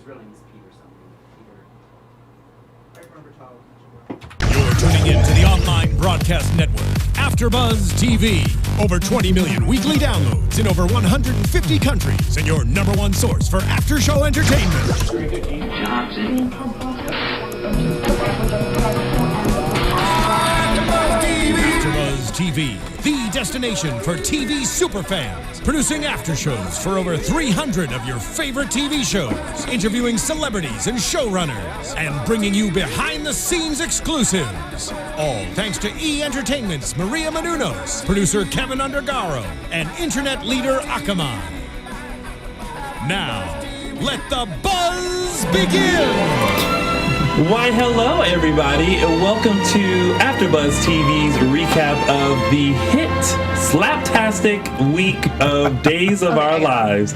his real name is Pete or something. Peter. I remember Tyler. You're tuning in to the online broadcast network, AfterBuzz TV. Over 20 million weekly downloads in over 150 countries, and your number one source for after-show entertainment. AfterBuzz TV, the destination for TV superfans, producing after-shows for over 300 of your favorite TV shows, interviewing celebrities and showrunners, and bringing you behind-the-scenes exclusives. All thanks to E! Entertainment's Maria Menounos, producer Kevin Undergaro, and internet leader Akamai. Now, let the buzz begin! Why, hello, everybody, and welcome to AfterBuzz TV's recap of the hit slaptastic week of Days of Our Lives.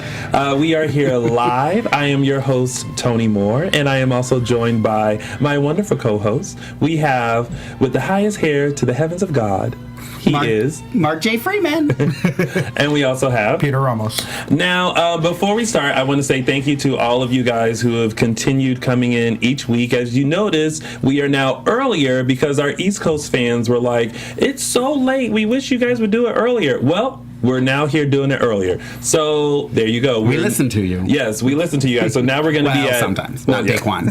We are here live. I am your host, Tony Moore, and I am also joined by my wonderful co-host. We have, with the highest hair to the heavens of God, he is Mark J. Freeman. And we also have Peter Ramos. Now, before we start, I want to say thank you to all of you guys who have continued coming in each week. As you notice, we are now earlier because our East Coast fans were like, it's so late. We wish you guys would do it earlier. Well, we're now here doing it earlier. So there you go. We listen to you. Yes, we listen to you guys. So now we're going to be at... sometimes. Not day one. You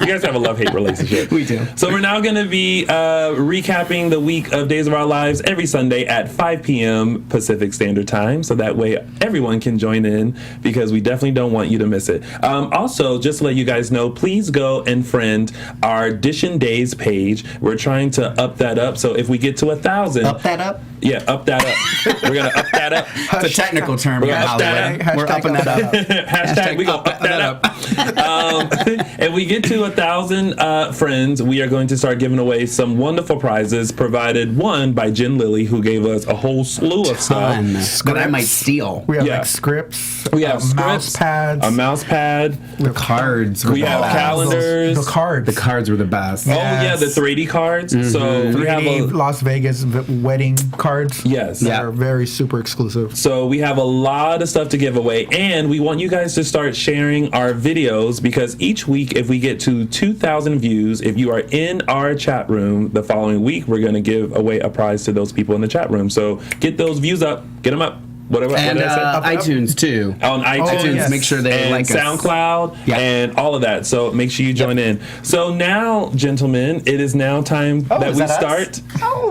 guys have a love-hate relationship. We do. So we're now going to be recapping the week of Days of Our Lives every Sunday at 5 p.m. Pacific Standard Time. So that way everyone can join in because we definitely don't want you to miss it. Also, just to let you guys know, please go and friend our DISHIN Days page. We're trying to up that up. So if we get to 1,000... Up that up? Yeah, up that up. We're going to up that up. It's a technical term. We're going to up that up. We're upping that up. Hashtag we going to up that up. If we get to 1,000 friends, we are going to start giving away some wonderful prizes, provided one by Jen Lilly, who gave us a whole slew of stuff. That I might steal. We have like scripts. We have mouse pads. a mouse pad. The cards. We have calendars. The cards. The cards were the best. Oh, yeah, the 3D cards. Mm-hmm. So we have 3D Las Vegas wedding cards. Yes. That are very super exclusive. So we have a lot of stuff to give away, and we want you guys to start sharing our videos because each week, if we get to 2,000 views, if you are in our chat room the following week, we're going to give away a prize to those people in the chat room. So get those views up, get them up. Whatever, and iTunes too. On iTunes, yes. Make sure they like us. SoundCloud, and all of that. So make sure you join in. So now, gentlemen, it is now time that we start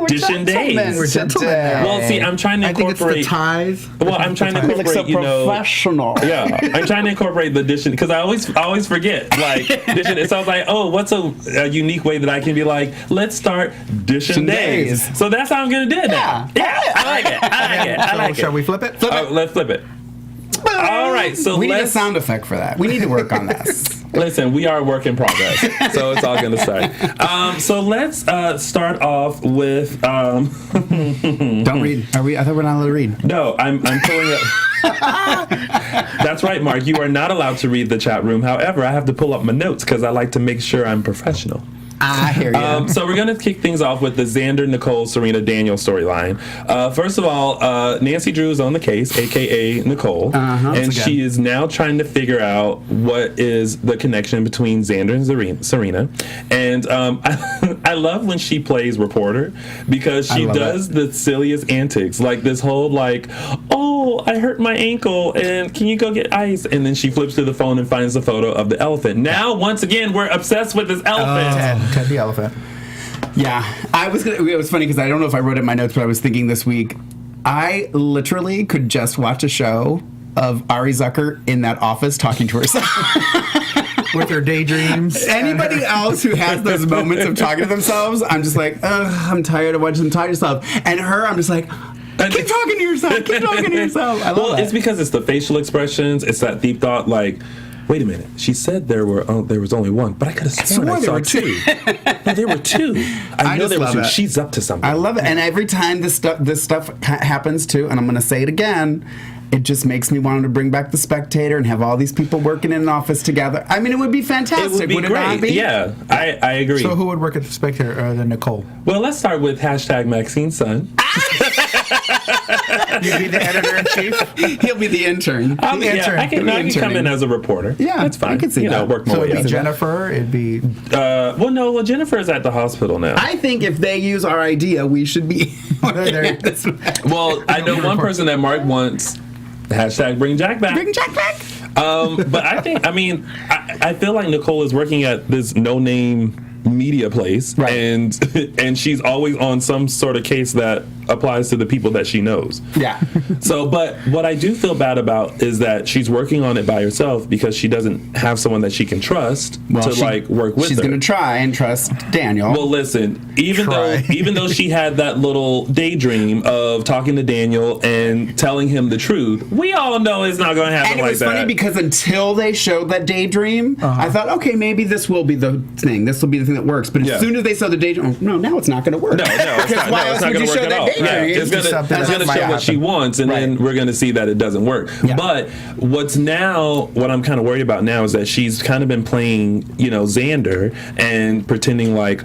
DISHIN Days. We're gentlemen. Well, see, I'm trying to incorporate. I think it's the ties. Well, I'm trying to incorporate. Professional. Yeah, I'm trying to incorporate the DISHIN because I always forget. Like DISHIN, it sounds like, oh, what's a unique way that I can be like, let's start DISHIN Days. So that's how I'm gonna do it now. Yeah, I like it. I like it. Shall we flip it? Let's flip it. All right, so we need a sound effect for that. We need to work on this. Listen, we are a work in progress, so it's all gonna start. So let's start off with. Don't read. Are we? I thought we're not allowed to read. No, I'm pulling up. That's right, Mark. You are not allowed to read the chat room. However, I have to pull up my notes because I like to make sure I'm professional. I hear you. So we're going to kick things off with the Xander, Nicole, Serena, Daniel storyline. First of all, Nancy Drew is on the case, a.k.a. Nicole, and she is now trying to figure out what is the connection between Xander and Serena. And I love when she plays reporter because she does the silliest antics, like this whole like, oh, I hurt my ankle, and can you go get ice? And then she flips to the phone and finds the photo of the elephant. Now, once again, we're obsessed with this elephant. Ted the elephant. Yeah, it was funny because I don't know if I wrote it in my notes, but I was thinking this week, I literally could just watch a show of Ari Zucker in that office talking to herself. With her daydreams. Anybody else who has those moments of talking to themselves, I'm just like, I'm tired of watching them talk to yourself. And her, I'm just like, keep talking to yourself. Keep talking to yourself. I love that. It's because it's the facial expressions. It's that deep thought, like, wait a minute. She said there was only one, but I could have sworn I saw two. No, there were two. I know there were two. It. She's up to something. I love it. And every time this stuff happens too, and I'm going to say it again, it just makes me want to bring back The Spectator and have all these people working in an office together. I mean, it would be fantastic. It would be great. It not be? Yeah, I agree. So who would work at The Spectator other than Nicole? Well, let's start with #Maxine's son. You'd be the editor-in-chief? He'll be the intern. I He'll can be come in interning. as a reporter. Yeah, that's fine. I can see that. Work my So way it'd be up. Jennifer, it'd be... Well, Jennifer is at the hospital now. I think if they use our idea, we should be. Well, I know one person that Mark wants. Hashtag bring Jack back. Bring Jack back. But I feel like Nicole is working at this no-name media place, Right. and she's always on some sort of case that applies to the people that she knows. Yeah. So, but what I do feel bad about is that she's working on it by herself because she doesn't have someone that she can trust to work with She's her. going to try and trust Daniel. Well, listen, even though she had that little daydream of talking to Daniel and telling him the truth, we all know it's not going to happen and it like was that. funny because until they showed that daydream, I thought, okay, maybe this will be the thing. This will be the thing that works. But as soon as they saw the daydream, no, now it's not going to work. No, it's not. Why No, else it's not would going you to work show at that all. daydream? Yeah, it's going to show what she wants, and then we're going to see that it doesn't work. Yeah. But what I'm kind of worried about now is that she's kind of been playing, Xander and pretending like,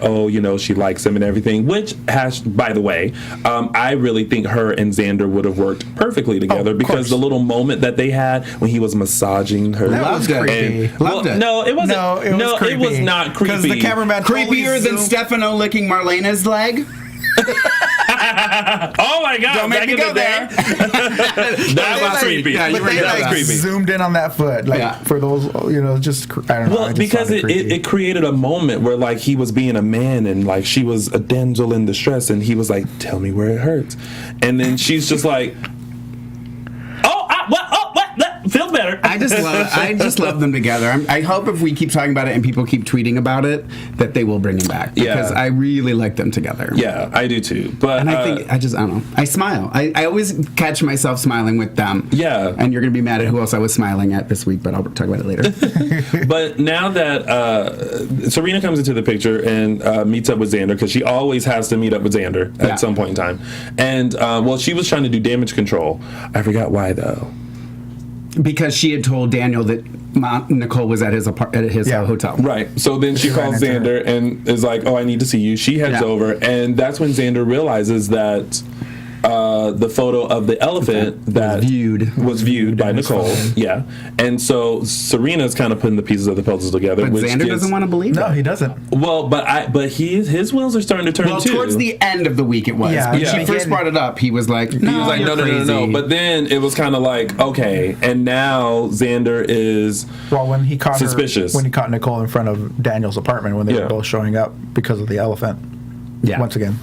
she likes him and everything. Which has, by the way, I really think her and Xander would have worked perfectly together because the little moment that they had when he was massaging her, Loved it. Loved it. No, it wasn't. No, it was creepy. It was not creepy. Because the cameraman Creepier than Stefano licking Marlena's leg? Oh my God! Don't make me go there. That was creepy. Yeah, you were That was creepy. Zoomed in on that foot, for those, just I don't know. Well, because it created a moment where like he was being a man and like she was a damsel in distress and he was like, "Tell me where it hurts," and then she's just like, feels better. I just love them together. I hope if we keep talking about it and people keep tweeting about it, that they will bring him back because I really like them together. Yeah, I do too. But And I think I don't know. I smile. I always catch myself smiling with them. Yeah. And you're gonna be mad at who else I was smiling at this week, but I'll talk about it later. But now that Serena comes into the picture and meets up with Xander, because she always has to meet up with Xander at some point in time, and she was trying to do damage control. I forgot why though. Because she had told Daniel that Nicole was at his hotel. Right. So then she calls Xander and is like, "Oh, I need to see you." She heads over, and that's when Xander realizes that the photo of the elephant that was viewed by Nicole. Yeah. And so Serena's kind of putting the pieces of the puzzles together. But Xander doesn't want to believe it. No, he doesn't. Well, but his wheels are starting to turn too. Towards the end of the week it was. Yeah, When yeah. she first brought it up, he was like, no. But then it was kind of like, okay, and now Xander is when he caught suspicious. When he caught Nicole in front of Daniel's apartment when they were both showing up because of the elephant. Yeah. Once again.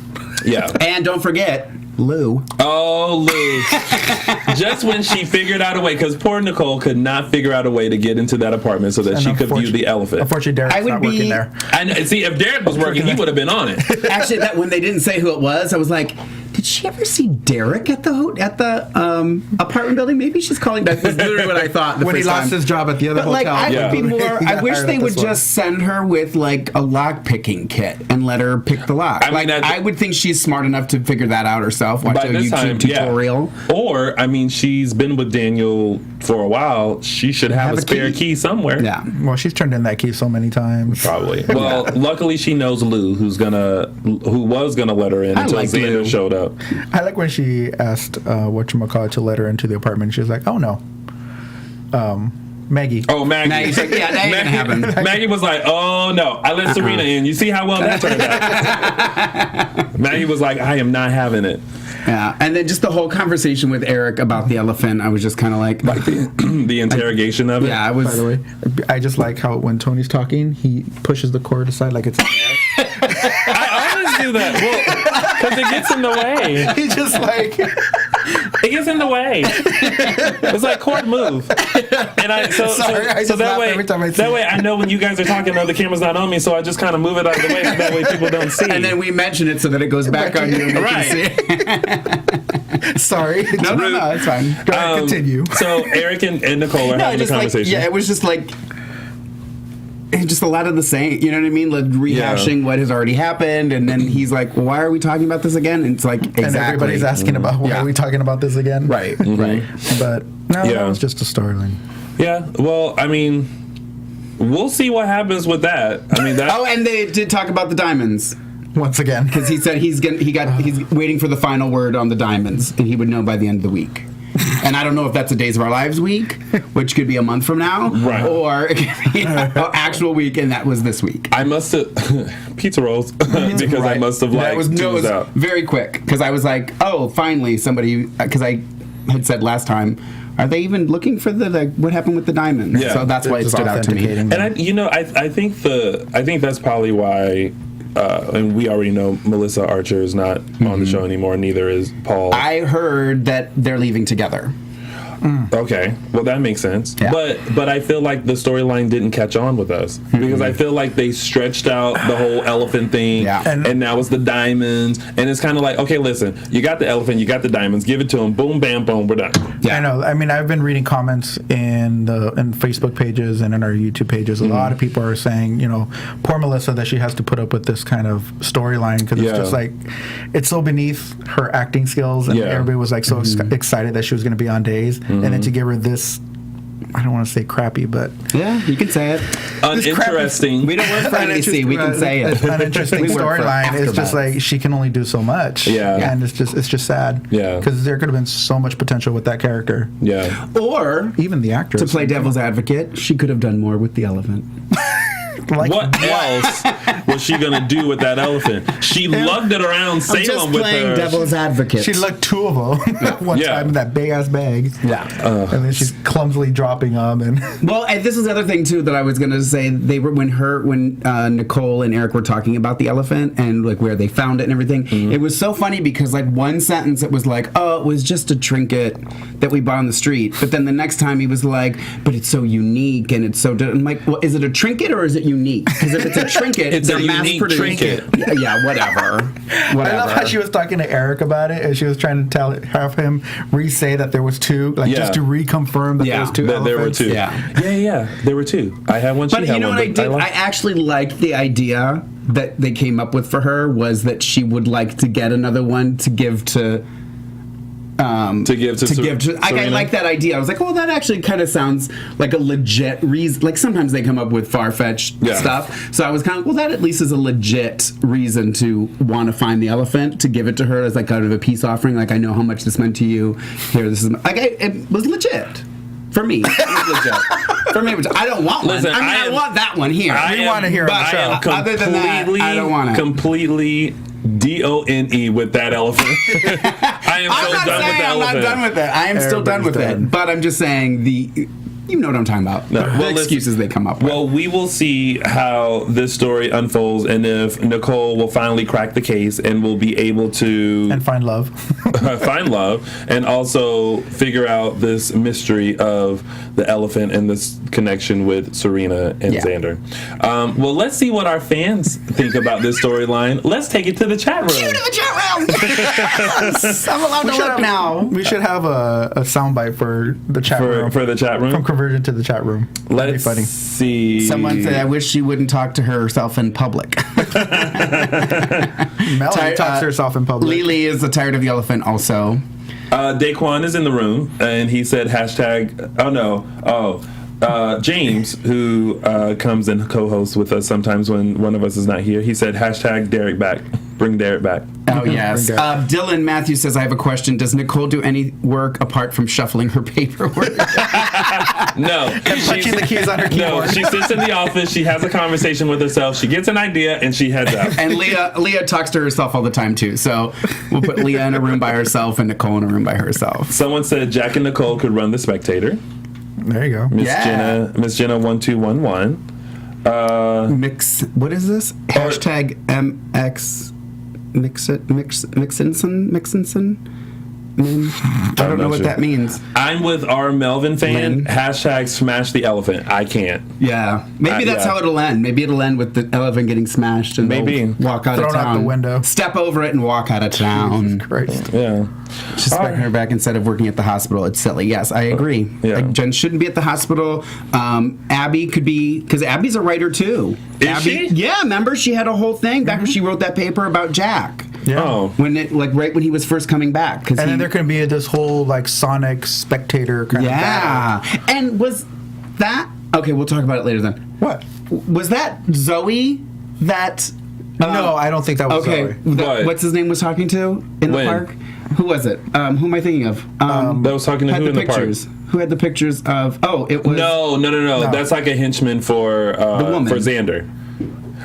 Yeah. And don't forget, Lou. Oh, Lou. Just when she figured out a way, because poor Nicole could not figure out a way to get into that apartment so that she could view the elephant. Unfortunately, Derek's not working there. And see, if Derek was working, he would have been on it. Actually, when they didn't say who it was, I was like, did she ever see Derek at the apartment building? Maybe she's calling back. That's literally what I thought when he lost his job at the other hotel. I would be more. I wish they would just send her with like a lock picking kit and let her pick the lock. I would think she's smart enough to figure that out herself. Watch a YouTube tutorial. Or she's been with Daniel for a while. She should have a spare key somewhere. Yeah. Well, she's turned in that key so many times. Probably. Well, luckily she knows Lou, who was gonna let her in until Xander showed up. I like when she asked whatchamacallit to let her into the apartment. She was like, "Oh no, Maggie." Oh, Maggie. Maggie's like, yeah, that ain't gonna happen. Maggie was like, "Oh no, I let Serena in. You see how well that turned out." Maggie was like, "I am not having it." Yeah, and then just the whole conversation with Eric about the elephant, I was just kind of like the interrogation of it. Yeah, I was. By the way, I just like how when Tony's talking, he pushes the cord aside like it's. I always do that. Well, because it gets in the way. He just like. It gets in the way. It's like cord move, and that way I know when you guys are talking, the camera's not on me, so I just kind of move it out of the way so that way people don't see. And then we mention it so that it goes back on you. And right. See it. Sorry. No, it's fine. Go ahead, continue. So Eric and Nicole are having a conversation. It was just like. Just a lot of the same, you know what I mean? Like rehashing what has already happened, and then he's like, well, "Why are we talking about this again?" And it's like, exactly. And everybody's asking about why are we talking about this again? Right, right. But no, that was just a storyline. Yeah. Well, I mean, we'll see what happens with that. I mean, that. Oh, and they did talk about the diamonds. once again. Because he said he's waiting for the final word on the diamonds, and he would know by the end of the week. And I don't know if that's a Days of Our Lives week, which could be a month from now, right. or it could be an actual week, and that was this week. I must have pizza rolls because Right. I must have like it was out. very quick because I was like, oh, finally somebody, because I had said last time, are they even looking for what happened with the diamonds? Yeah. So that's why it Just stood out to me. authenticating them. And I think that's probably why. And we already know Melissa Archer is not on the show anymore. Neither is Paul. I heard that they're leaving together. Okay, well that makes sense. Yeah. But I feel like the storyline didn't catch on with us because I feel like they stretched out the whole elephant thing, Yeah. and now it's the diamonds, and it's kind of like, okay, listen, you got the elephant, you got the diamonds, give it to them, boom, bam, boom, we're done. Yeah. I know. I mean, I've been reading comments in Facebook pages and in our YouTube pages. A lot of people are saying, poor Melissa, that she has to put up with this kind of storyline because Yeah. it's just like, it's so beneath her acting skills, and Yeah. everybody was like so excited that she was going to be on Days, and then to give her this, I don't want to say crappy, but Yeah, you can say it. Uninteresting. We don't work for NBC. We can say it. An interesting We work for storyline. It's just AfterBuzz. like she can only do so much. Yeah. And it's just sad. Yeah. Because there could have been so much potential with that character. Yeah. Or Even the actress. to play devil's advocate, she could have done more with the elephant. Like, What else was she gonna do with that elephant? She lugged it around Salem with her. devil's advocate. She lugged two of them one Yeah. time in that big ass bag. Yeah. And then she's clumsily dropping them. And Well, and this is the other thing too that I was gonna say. They were when Nicole and Eric were talking about the elephant and like where they found it and everything. It was so funny because like one sentence it was like, oh, it was just a trinket that we bought on the street. But then the next time he was like, but it's so unique and it's so. I'm like, well, is it a trinket or is it unique? Because if it's a trinket, It's they're a unique mass-produced. trinket. Yeah, whatever. I love how she was talking to Eric about it, and she was trying to have him re-say that there was two, like Yeah. just to reconfirm that Yeah. there was two That there were elephants. two. Yeah. Yeah. There were two. I had one. She But had you know one. what I did? I liked- actually liked the idea that they came up with for her was that she would like to get another one to give to. to give to I Serena. like that idea. I was like, well, that actually kind of sounds like a legit reason. Like sometimes they come up with far-fetched Yeah. stuff. So I was kind of, well, that at least is a legit reason to want to find the elephant, to give it to her as like kind of a peace offering. Like, I know how much this meant to you. Here, this is like it was legit. For me, it was legit. For me, it was, I don't want Listen, one. I want that one here. We want to hear it on the but show. I am other than that, I don't want it. completely DONE with that elephant. I am I'm so not done with saying the I'm elephant. not done with it. I am still done with Everybody's done. it. But I'm just saying you know what I'm talking about. No, The well, listen- excuses they come up with. Well, we will see how this story unfolds and if Nicole will finally crack the case and will be able to And find love. find love and also figure out this mystery of the elephant and this connection with Serena and Yeah. Xander. Well, let's see what our fans think about this storyline. Let's take it to the chat room. the chat room. Yes, I'm allowed to look now. We should have a soundbite for the chat room. For the chat room. From conversion to the chat room. That'd be Let's funny. see. Someone said, "I wish she wouldn't talk to herself in public." Melanie talks to herself in public. Lily is tired of the elephant. Also, Daquan is in the room, and he said hashtag. Oh no! James, who comes and co-hosts with us sometimes when one of us is not here, he said hashtag Derek back. Bring Derek back. oh yes. Bring it. Dylan Matthews says, "I have a question. Does Nicole do any work apart from shuffling her paperwork?" No, punching the keys on her No, keyboard. she sits in the office. She has a conversation with herself. She gets an idea and she heads out. And Leah talks to herself all the time too. So we'll put Leah in a room by herself and Nicole in a room by herself. Someone said Jack and Nicole could run the Spectator. There you go. Yeah. Miss Jenna 1211. Mix. What is this? Hashtag MX. Mixinson. I don't know what that means. I'm with our Melvin fan. Lynn. Hashtag smash the elephant. I can't. Yeah, maybe that's yeah. how it'll end. Maybe it'll end with the elephant getting smashed and Maybe. they'll walk out of Thrown out town. the window. Step over it and walk out of town. Christ. Yeah. She's expecting her back instead of working at the hospital. It's silly. Yes, I agree. Yeah. Like, Jen shouldn't be at the hospital. Abby could be, because Abby's a writer too. Is Abby, she? Yeah, remember she had a whole thing back when she wrote that paper about Jack. Yeah. Oh. When it right when he was first coming back. And then there could be this whole like Sonic spectator kind of battle. yeah. And was that okay? We'll talk about it later then. What? Was that Zoe that No, I don't think that was Okay, Zoe. what's his name was talking to in the When? park? Who was it? Who am I thinking of? That was talking to had who in the park? pictures. Who had the pictures of? Oh, it was. No. That's like a henchman for woman. Xander.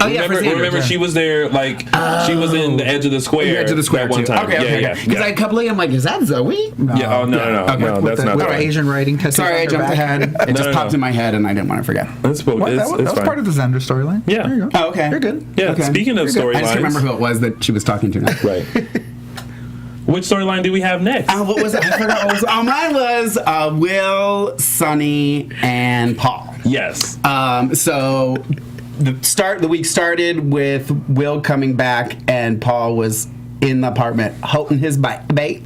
Oh yeah, for Xander. Remember, she was there, like she was in the edge of the square. The edge of the square that one too. time. Okay. Yeah. Because I kept looking, I'm like, is that Zoe? Yeah. Oh no, Okay. no, that's not with that the one. Asian writing tattoo. Sorry, I on her jumped back. ahead. It just No. popped in my head, and I didn't want to forget. That's What? it's, That was fine. part of the Xander storyline. Yeah. There you go. Oh, okay. You're good. Yeah. Okay. Speaking of I just can't storylines, remember who it was that she was talking to now. right? Which storyline do we have next? What was it? I forgot what was. Oh, mine was Will, Sonny, and Paul. Yes. So the week started with Will coming back, and Paul was in the apartment holding his bait.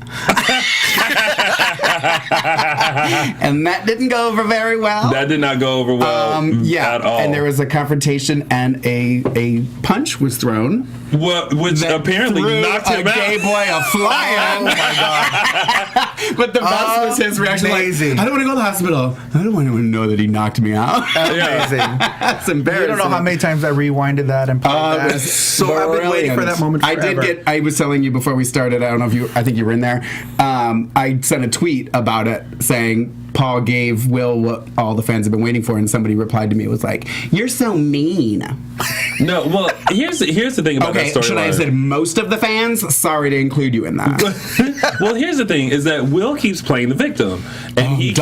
And that didn't go over very well. That did not go over well at all. And there was a confrontation, and a punch was thrown. Which that apparently threw knocked him a out. gay boy a flying. Oh my god. But the best was his reaction. Like, Amazing. I don't want to go to the hospital. I don't want anyone to know that he knocked me out. Amazing. That's embarrassing. You don't know how many times I rewinded that and played that. It was So I've been waiting for that moment forever. I was telling you before we started, I don't know if I think you were in there. I sent a tweet about it saying Paul gave Will what all the fans have been waiting for, and somebody replied to me. It was like, "You're so mean." No, well, here's the thing about that storyline. Should I have said most of the fans? Sorry to include you in that. Well, here's the thing: is that Will keeps playing the victim, and he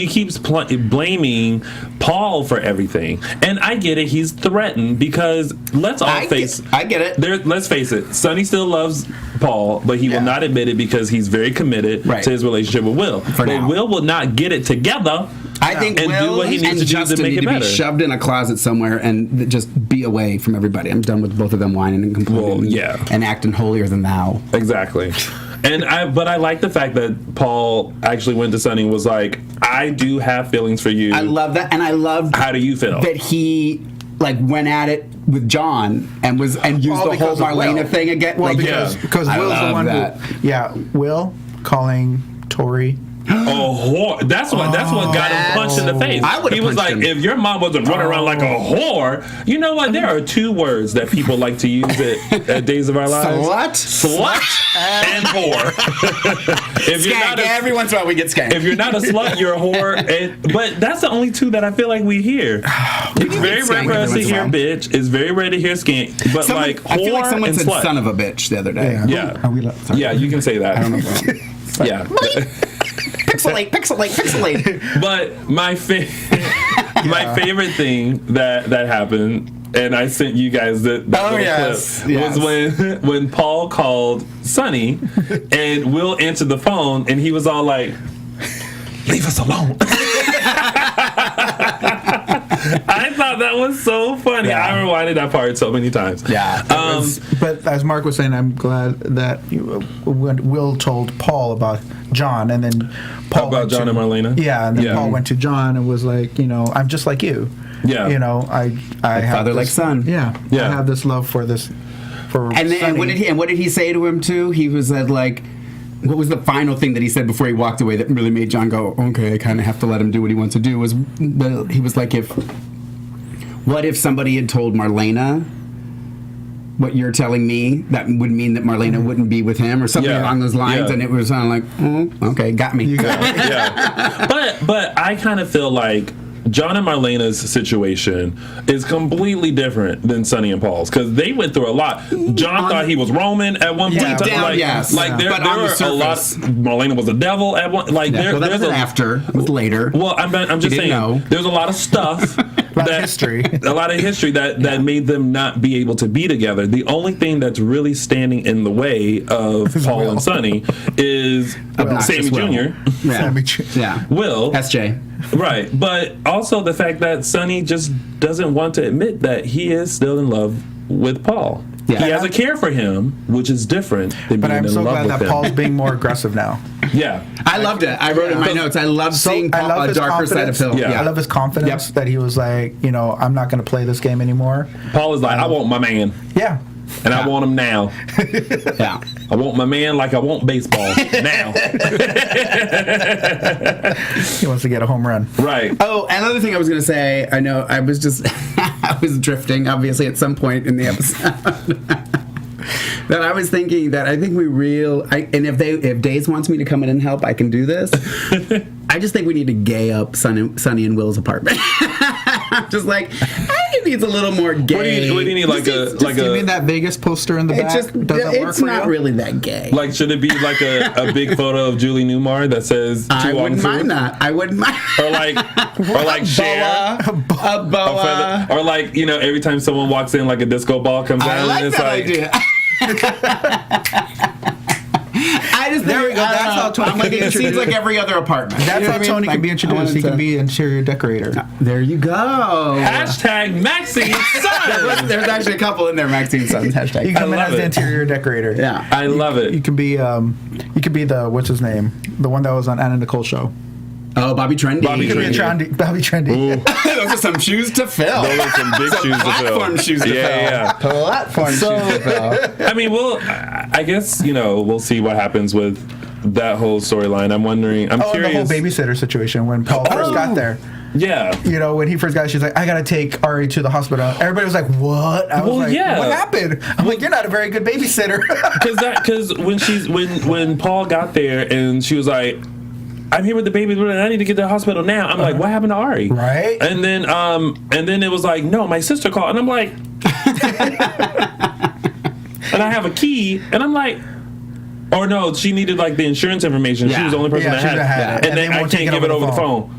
keeps blaming Paul for everything. And I get it; he's threatened because I get it. Let's face it: Sonny still loves Paul, but he will not admit it because he's very committed to his relationship with Will. Will will not get it together. I think and Will do what he needs and to do Justin to make need it to better. be shoved in a closet somewhere and just be away from everybody. I'm done with both of them whining and complaining and acting holier than thou. Exactly. But I like the fact that Paul actually went to Sonny and was like, I do have feelings for you. I love that, and I love how do you feel? That he went at it with John and used the whole Marlena thing again. Well, because Will's the one Will calling Tori. That's what got him punched in the face. He was like, if your mom wasn't running around like a whore, you know what? There are two words that people like to use at Days of Our Lives. Slut and whore. If you're not every once in a while we get skank. If you're not a slut, you're a whore. But that's the only two that I feel like we hear. It's very rare for us to hear bitch. It's very rare to hear skank. But whore I feel like someone and said slut. son of a bitch the other day. Yeah, you can say that. I don't know. Yeah. Pixelate. But my favorite thing that happened, and I sent you guys the clip, was when Paul called Sonny, and Will answered the phone, and he was all like, "Leave us alone." I thought that was so funny. I rewinded that part so many times. But as Mark was saying, I'm glad that Will told Paul about John, and then Paul about John and Marlena. Yeah, and then Paul went to John and was like, I'm just like you. Yeah, I have father like son. Yeah, I have this love for this. And what did he say to him too? He was like, what was the final thing that he said before he walked away that really made John go, okay, I kind of have to let him do what he wants to do? He was like, what if somebody had told Marlena what you're telling me, that would mean that Marlena wouldn't be with him or something along those lines, and it was like, okay, got me. But I kind of feel like John and Marlena's situation is completely different than Sonny and Paul's because they went through a lot. John thought he was Roman at one point. Deep down, yes. There were a lot. Marlena was a devil at one. There's after. It was later. Well, I'm just saying. There's a lot of stuff. A lot of history that made them not be able to be together. The only thing that's really standing in the way of Paul and Sonny is Sammy Jr. Will. SJ. Right, but also the fact that Sonny just doesn't want to admit that he is still in love with Paul. He has a care for him, which is different than being in love with him. But I'm so glad that Paul's being more aggressive now. Yeah. I loved it. I wrote in my notes. I love seeing Paul, a darker side of Phil. I love his confidence that he was like, I'm not going to play this game anymore. Paul is like, I want my man. Yeah. And I want him now. I want my man like I want baseball now. He wants to get a home run. Right. Oh, another thing I was going to say, I know I was just, I was drifting, obviously, at some point in the episode. That I was thinking that I think and if Days wants me to come in and help, I can do this. I just think we need to gay up Sonny and Will's apartment. I'm just like, I think it needs a little more gay. What do you need? You mean that Vegas poster in the back? Doesn't work it's for not you? really that gay. Like, should it be like a big photo of Julie Newmar that says I wouldn't mind that. I wouldn't mind. Or like Cher. A boa. Or like, every time someone walks in, like a disco ball comes out. I like and it's that idea. I just There we go. That's how Tony can be it seems introduced. like every other apartment. That's how Tony can be introduced. He can be. be interior decorator. There you go. Hashtag Maxine Son. There's actually a couple in there, Maxine Sons. Hashtag. You come in love as the it. interior decorator. Yeah. I love it. You can be the what's his name? The one that was on Anna Nicole show. Oh, Bobby Trendy. Bobby You can be Trendy. Bobby Trendy. Those are some shoes to fill. Those are some big shoes to fill. Platform shoes to fill. Yeah. Platform shoes to fill. I mean, I guess, we'll see what happens with that whole storyline. I'm wondering, I'm Oh, and the curious. whole babysitter situation when Paul first got there. Yeah. When he first got, she's like, I gotta take Ari to the hospital. Everybody was like, what? I was Well, like, yeah. what happened? I'm like, you're not a very good babysitter. Because when Paul got there and she was like, I'm here with the baby, and I need to get to the hospital now. I'm like, what happened to Ari? Right. And then it was like, no, my sister called, and I'm like, and I have a key, and I'm like, or no, she needed like the insurance information. She was the only person that had it, and then I won't can't take it give it over the phone.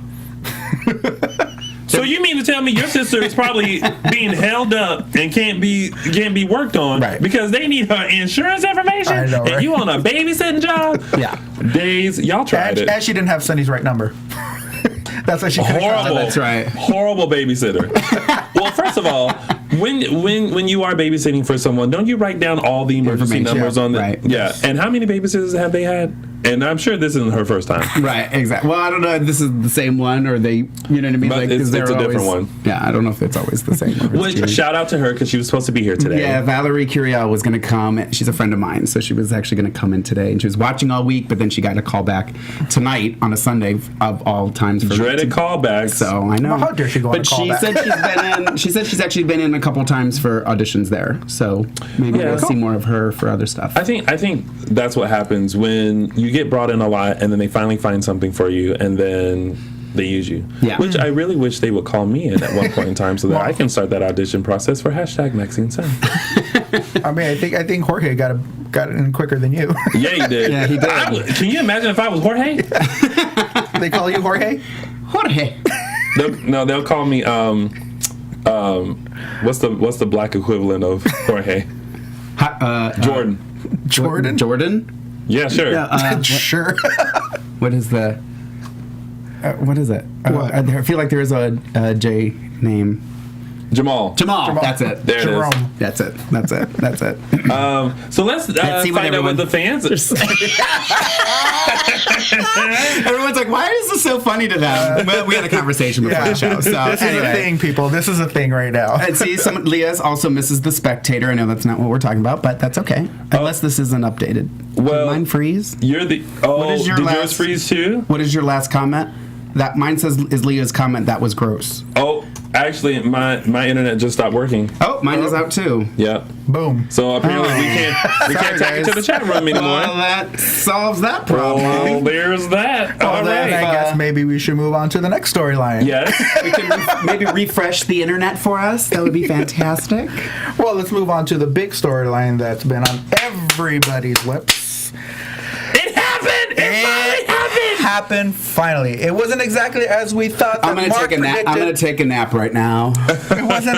So you mean to tell me your sister is probably being held up and can't be worked on because they need her insurance information? I know, right? And you on a babysitting job? Yeah. Days, y'all tried it. And she didn't have Sonny's right number. That's why she couldn't. Horrible. That's right. Horrible babysitter. Well, first of all, when you are babysitting for someone, don't you write down all the emergency numbers on the right. Yeah. And how many babysitters have they had? And I'm sure this isn't her first time. Right, exactly. Well, I don't know if this is the same one or they, you know what I mean? But Like, it's 'cause they're a different always- one. Yeah, I don't know if it's always the same one. Which, shout out to her because she was supposed to be here today. Yeah, Valerie Curiel was going to come. She's a friend of mine, so she was actually going to come in today. And she was watching all week, but then she got a call back tonight on a Sunday of all times. For Dreaded callbacks. So I know. Well, how dare she go on But a callback? she said she's actually been in a couple times for auditions there. So maybe we'll see more of her for other stuff. I think that's what happens when you get brought in a lot and then they finally find something for you and then they use you. Yeah. Which I really wish they would call me in at one point in time so that I can start that audition process for hashtag Maxine Son. I mean, I think Jorge got it in quicker than you. Yeah, he did. Yeah, he did. Can you imagine if I was Jorge? They call you Jorge? Jorge. They'll call me what's the black equivalent of Jorge? Jordan. Jordan? Jordan? Yeah, sure. Sure. What is the? What is it? What? I feel like there is a J name. Jamal. That's it. There it is. Jerome. That's it. So let's see what find out what the fans are saying. Everyone's like, why is this so funny to them? Well, we had a conversation before the show. So This is a thing, people. This is a thing right now. And see, Leah's also misses The Spectator. I know that's not what we're talking about, but that's okay. Unless this isn't updated. Well, did mine freeze? You're the. Oh, What is your did last- yours freeze too? What is your last comment? That mine says is Leah's comment. That was gross. Oh, actually, my internet just stopped working. Oh, mine is out too. Yep. Boom. So apparently we can't Sorry, tag it to guys. the chat room anymore. Well, that solves that problem. Well, there's that. All Then right. I guess maybe we should move on to the next storyline. Yes. We can maybe refresh the internet for us. That would be fantastic. Well, let's move on to the big storyline that's been on everybody's lips. It happened. It finally happened. Happened finally. It wasn't exactly as we thought. I'm gonna take a nap. I'm gonna take a nap right now. It wasn't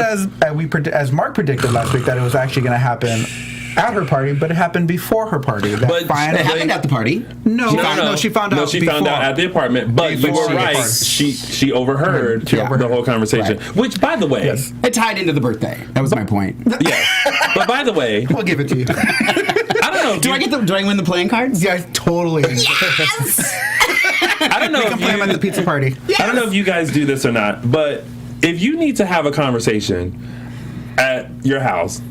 as Mark predicted last week that it was actually going to happen at her party, but it happened before her party. That But It finally, happened at the party. no, she found out. No, she found before. out at the apartment. But you Before were the right. party. She overheard She overheard. the whole conversation. Right. Which, by the way, Yes. It tied into the birthday. That was my point. yeah. But by the way, We'll give it to you. I don't know. If Do I win the playing cards? Yeah, totally. I don't know. We can play them at the pizza party. I don't know if you guys do this or not, but if you need to have a conversation at your house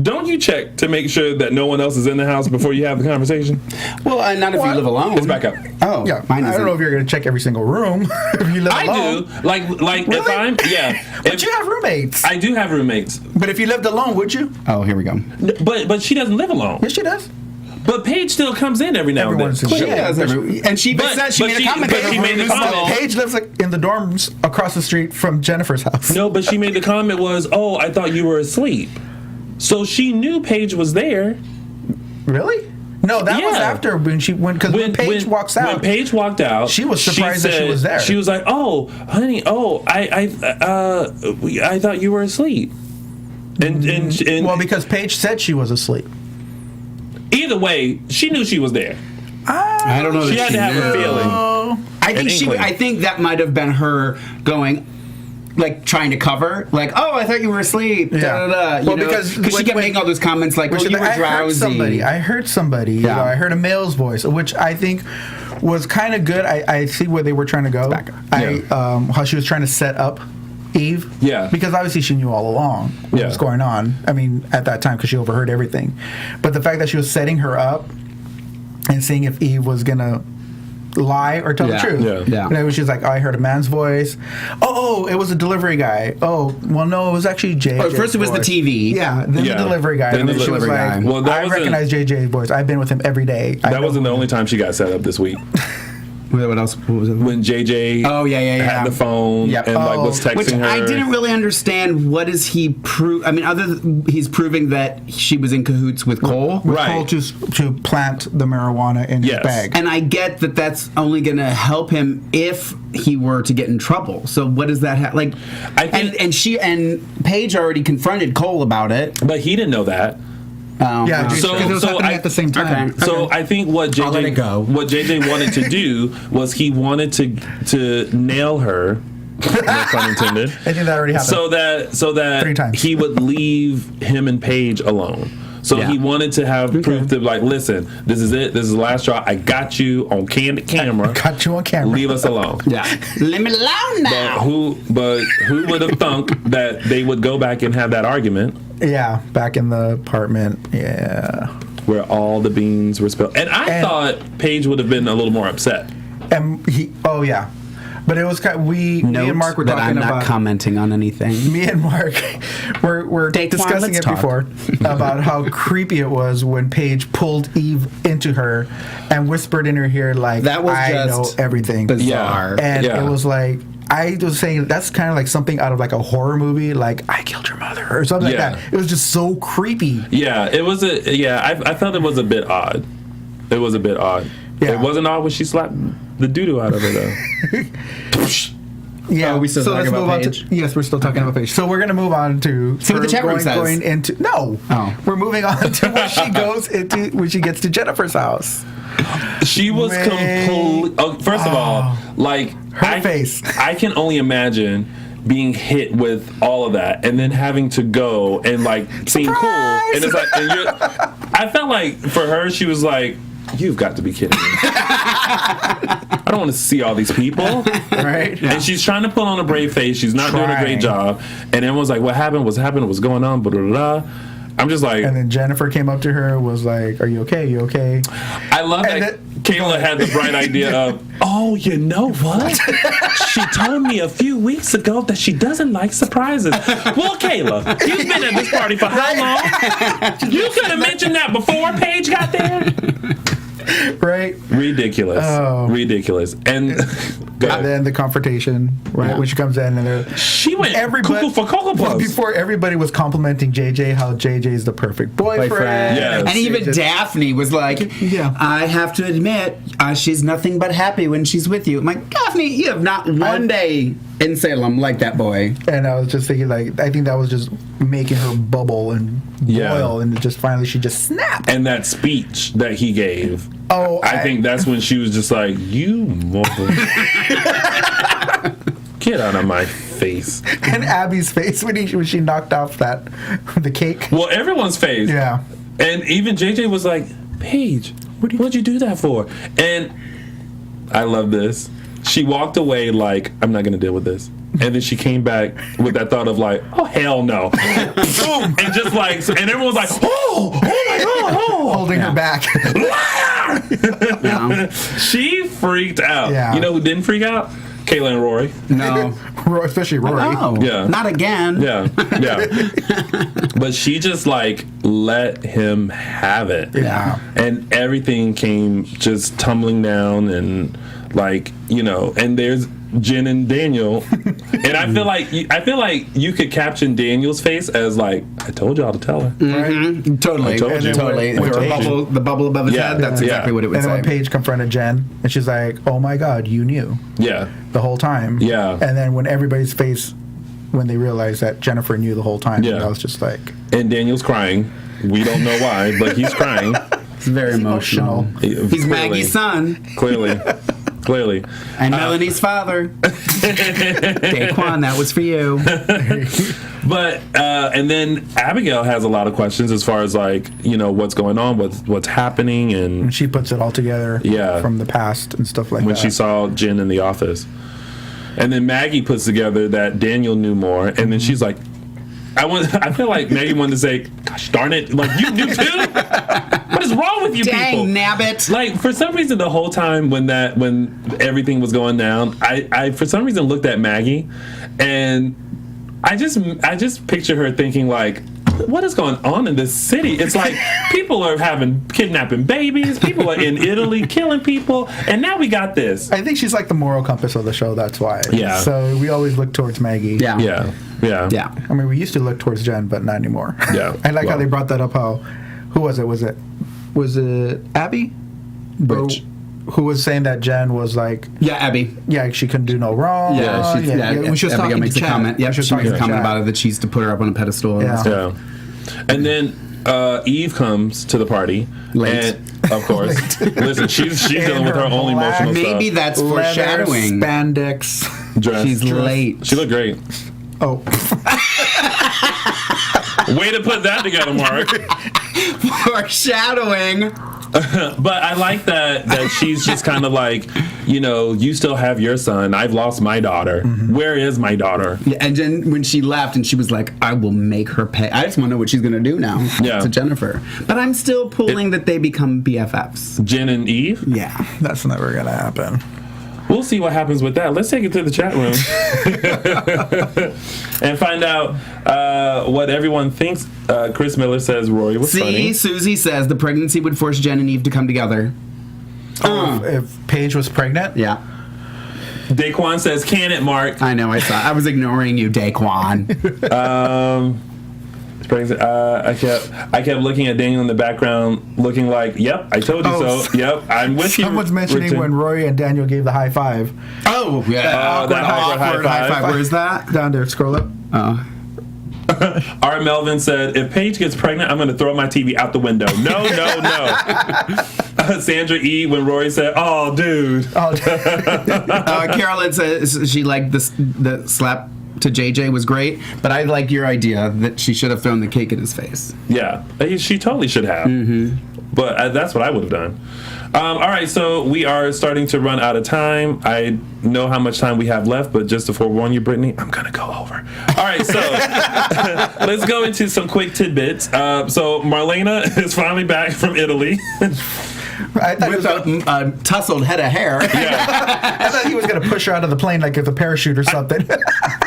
don't you check to make sure that no one else is in the house before you have the conversation? Well, not if you live alone. It's back up. Oh, Yeah, mine I isn't. don't know if you're going to check every single room if you live I alone. do. Like if Really? I'm But you have roommates. I do have roommates, But if you lived alone, would you? Oh, here we go. but she doesn't live alone. Yes, she does. But Paige still comes in every now Every and once then. in a She while. does and she But- said she but made she- a comment. but that she her made the room is comment. small. Paige lives like in the dorms across the street from Jennifer's house. No, but she made the comment was, "Oh, I thought you were asleep." So she knew Paige was there. Really? No, that was Yeah. after when she went, because when Paige walks out. When Paige walked out, She was surprised that she was there. She was like, "Oh, honey, I thought you were asleep." And well, because Paige said she was asleep. either way, she knew she was there. I don't know. She that had to have a knew. feeling. I think inkling. I think that might have been her going, like trying to cover, like, oh, I thought you were asleep. Yeah. Da, da, da, you Well, know? because she when- kept when- making all those comments like, oh, She's you like, were drowsy. I heard somebody. You Yeah. know, I heard a male's voice, which I think was kind of good. I see where they were trying to go. Back up. How she was trying to set up Eve. Yeah. Because obviously she knew all along what Yeah. was going on. I mean, at that time, because she overheard everything. But the fact that she was setting her up and seeing if Eve was gonna lie or tell Yeah. the truth. Yeah. And she was like, oh, I heard a man's voice. Oh, it was a delivery guy. Oh, well, no, it was actually JJ. Oh, first it was the TV. Yeah, then Yeah. the delivery guy. Then And the then she was delivery like, guy. Well, that I wasn't- recognize JJ's voice. I've been with him every day. That wasn't the only time she got set up this week. What else? What was it? When JJ Oh, yeah. had the phone Yep. and like was texting Which her. I didn't really understand. What is he prove? I mean, he's proving that she was in cahoots with Cole. With Right. Cole to plant the marijuana in Yes. his bag. And I get that that's only going to help him if he were to get in trouble. So what does that have? Like, I think- and Paige already confronted Cole about it. But he didn't know that. Yeah, no. because So- it was so happening I- at the same time. Okay. So I think what I'll let it go. JJ wanted to do was he wanted to nail her, no pun intended. I think that already happened. So that 3 times. he would leave him and Paige alone. So Yeah. he wanted to have proof to like, listen, this is it. This is the last straw. I got you on candid camera. Got you on camera. Leave us alone. Yeah. Leave me alone now. But who would have thunk that they would go back and have that argument Yeah, back in the apartment. Yeah. where all the beans were spilled? And I And- thought Paige would have been a little more upset. And oh yeah, but it was kind of, me Note and Mark were that talking I'm not about. commenting on anything. Me and Mark were Daquan, discussing let's it talk. before about how creepy it was when Paige pulled Eve into her and whispered in her ear like, That was I just know everything. bizarre. And Yeah. it was like, I was saying that's kind of like something out of like a horror movie, like I killed your mother or something Yeah. like that. It was just so creepy. Yeah, it was I felt it was a bit odd. It was a bit odd. Yeah. It wasn't odd when she slapped the doo-doo out of her though. Yeah, Are we still talking let's about move on Paige? to, yes, we're still talking about Paige. So we're gonna move on to See what the chat room says. Going into no, Oh. we're moving on to when she goes into when she gets to Jennifer's house. She was Man. complete. Oh, first of all, like Her face. I can only imagine being hit with all of that and then having to go and like seem cool. And it's like, I felt like for her, she was like, "You've got to be kidding me! I don't want to see all these people." Right? And she's trying to put on a brave face. She's not doing a Trying. great job. And everyone's like, "What happened? What's happened? What's going on?" Blah, blah, blah. I'm just like, And then Jennifer came up to her, was like, "Are you okay? You okay?" I love And that Kayla had the bright idea of, "Oh, you know what? She told me a few weeks ago that she doesn't like surprises." Well, Kayla, you've been at this party for how long? You could have mentioned that before Paige got there. Right? Ridiculous. Oh. Ridiculous. And go And ahead. then the confrontation, right? Yeah. When she comes in and they're She went cuckoo for Cocoa well, Puffs. before everybody was complimenting JJ how JJ is the perfect boyfriend. Yes. And even JJ Daphne was like, Yeah. I have to admit, she's nothing but happy when she's with you. I'm like, Daphne, you have not one day in Salem like that boy. And I was just thinking, like, I think that was just making her bubble and Yeah. boil, and just finally she just snapped. And that speech that he gave, Oh, I think that's when she was just like, "You mother, get out of my face." And Abby's face when she knocked off the cake. Well, everyone's face. Yeah. And even JJ was like, "Paige, what'd you do that for?" And I love this. She walked away like, "I'm not going to deal with this." and then she came back with that thought of like, oh hell no, boom, and just like, and everyone's like, oh my god, oh, Holding her back. Yeah. She freaked out. Yeah. You know who didn't freak out? Kayla and Rory. No. Especially Rory. No. Yeah. Not again. Yeah, but she just like let him have it. Yeah. And everything came just tumbling down, and like, you know, and there's Jen and Daniel, and I feel like you could caption Daniel's face as like, I told y'all to tell her. Mm-hmm. Totally. I told you. Totally. When With Paige- the bubble above his Yeah. head, that's exactly what it would And then say. when Paige confronted Jen, and she's like, "Oh my God, you knew Yeah. the whole time." Yeah. And then when everybody's face, when they realized that Jennifer knew the whole time, Yeah. I was just like, And Daniel's crying. We don't know why, but he's crying. It's very emotional. He's Clearly. Maggie's son Clearly. and Melanie's father. Daquan, that was for you. But and then Abigail has a lot of questions as far as like, you know, what's going on, what's happening, and and she puts it all together Yeah. from the past and stuff like when that. she saw Jen in the office. And then Maggie puts together that Daniel knew more, and then she's like, I feel like Maggie wanted to say, gosh darn it, like, you knew too? What is wrong with you people? Dang, nabbit. Like, for some reason, the whole time when everything was going down, I for some reason looked at Maggie, and I just picture her thinking like, what is going on in this city? It's like people are kidnapping babies, people are in Italy killing people, and now we got this. I think she's like the moral compass of the show. That's why. Yeah. So we always look towards Maggie. Yeah. Yeah. Yeah. I mean, we used to look towards Jen, but not anymore. Yeah. I like how Well. they brought that up. Who was it? Was it Abby? Which? Who was saying that Jen was like, Yeah, Abby. yeah, she couldn't do no wrong. Yeah, When she was Abigail talking makes to a Chad. comment. Yeah, When she was talking makes a to comment Chad. about it that she used to put her up on a pedestal. And Yeah. stuff. Yeah. And then Eve comes to the party. Late. And, of course. Listen, she's dealing with her own black- emotional Maybe stuff. that's Leather, foreshadowing. spandex. Dress. She's late. She looked great. Oh, Way to put that together, Mark. Foreshadowing. But I like that she's just kind of like, you know, you still have your son. I've lost my daughter. Where is my daughter? Yeah, and then when she left and she was like, I will make her pay. I just want to know what she's going to do now Yeah. to Jennifer. But I'm still pulling that they become BFFs. Jen and Eve? Yeah. that's never gonna happen. We'll see what happens with that. Let's take it to the chat room and find out what everyone thinks. Chris Miller says Rory was See, funny. Susie says the pregnancy would force Jen and Eve to come together. If Paige was pregnant, Yeah. Daquan says, can it, Mark? I know, I saw. I was ignoring you, Daquan. I kept looking at Daniel in the background, looking like, yep, I told you Oh. so. Yep, I'm with you. someone's mentioning Richard. when Rory and Daniel gave the high five. Oh, yeah. that awkward high five. Where's that? Down there, scroll up. R. Melvin said, if Paige gets pregnant, I'm going to throw my TV out the window. No, no, no. Sandra E., when Rory said, oh, dude. Carolyn says she liked the slap to JJ was great, but I like your idea that she should have thrown the cake in his face. Yeah, she totally should have. But that's what I would have done. All right, so we are starting to run out of time. I know how much time we have left, but just to forewarn you, Brittany, I'm going to go over. All right, so let's go into some quick tidbits. So Marlena is finally back from Italy. I thought, he was With gonna, a tousled head of hair. I thought he was gonna push her out of the plane like with a parachute or something.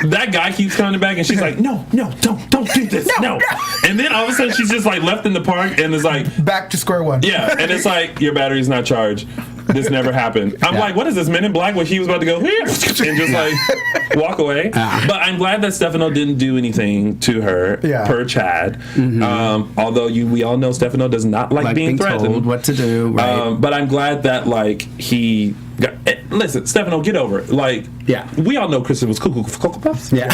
That guy keeps coming back, and she's like, no, don't do this, no. And then all of a sudden, she's just like left in the park, and is like, Back to square one. yeah, and it's like, your battery's not charged. This never happened. I'm like, what is this, Men in Black, where he was about to go here and just like walk away? But I'm glad that Stefano didn't do anything to her, per Chad. Although we all know Stefano does not like being threatened. Told what to do. Right. But I'm glad that like he got. Listen, Stefano, get over it. Like, we all know Kristen was cuckoo for Cocoa Puffs. Yeah.